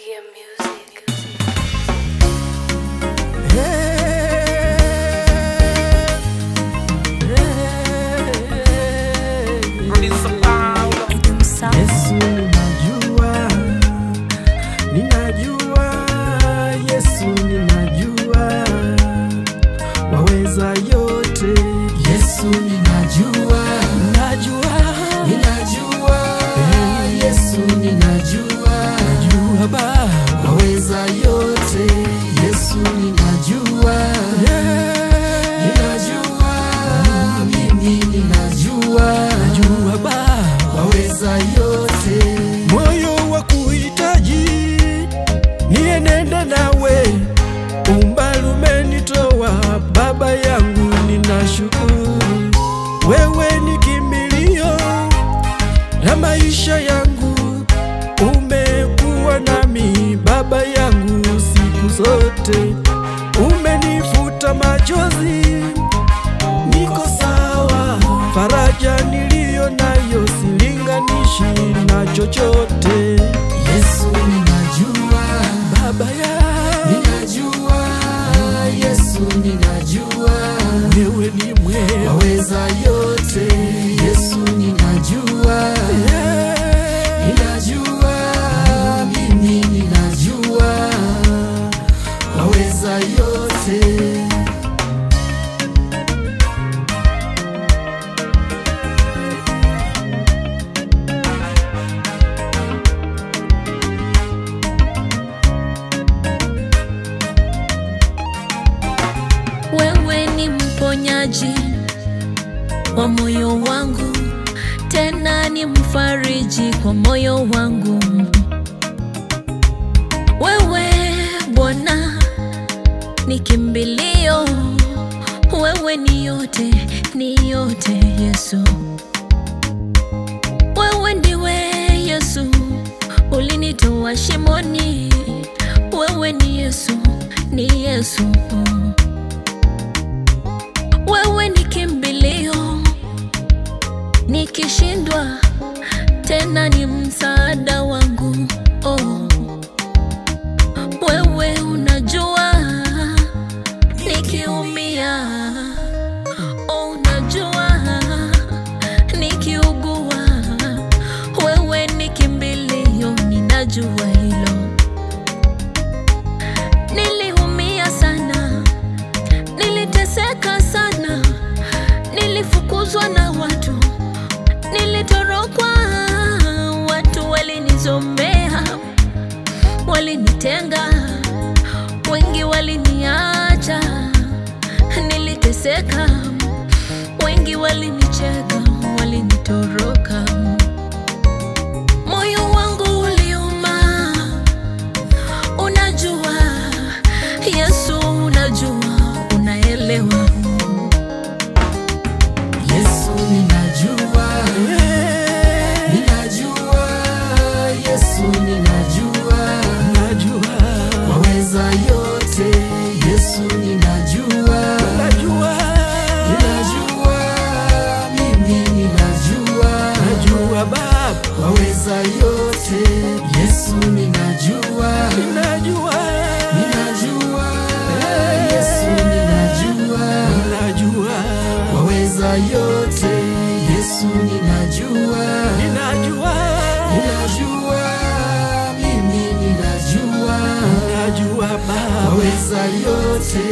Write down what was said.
Reggae music. Yesu ninajua, Yesu ninajua, waweza yote. Yesu ninajua, Yesu ninajua, Baba waweza yote. Yesu ninajua, mimi ninajua, Baba waweza yote. Moyo wa kuhitaji nienenda nawe, umbali umenitoa Baba yangu, ninashukuru. Wewe ni kimbilio la maisha yangu, umekuwa nami Baba yangu siku zote. Umenifuta machozi, niko sawa. Faraja niliyo nayo silinganishi na chochote. Yesu ninajua, Baba yangu ninajua, Yesu ninajua, wewe ni mwema, waweza yote. Yesu ninajua, mimi ninajua, waweza yote. Wewe ni mponyaji wa moyo wangu, tena ni mfariji kwa moyo wangu. Wewe Bwana ni kimbilio, wewe ni yote, ni yote Yesu. Wewe ndiwe Yesu, ulinitoa shimoni. Wewe ni Yesu, ni Yesu. Wewe ni kimbilio, nikishindwa tena ni msaada wangu. Oh, wewe unajua nikiumia, oh, unajua nikiugua. Wewe ni kimbilio, ninajua hilo. Niliumia sana, niliteseka sana, nilifukuzwa na watu, nilitorokwa, watu walinizomea, walinitenga, wengi waliniacha. Niliteseka, wengi walinicheka, walinitoroka. Moyo wangu uliuma, unajua Yesu, unajua, unaelewa. Yesu ninajua, Yesu ninajua, waweza yote. Yesu ninajua, mimi ninajua, Baba waweza yote. Yesu ninajua, Yesu ninajua, waweza yote. Yesu ninajua, mimi ninajua, Baba waweza yote.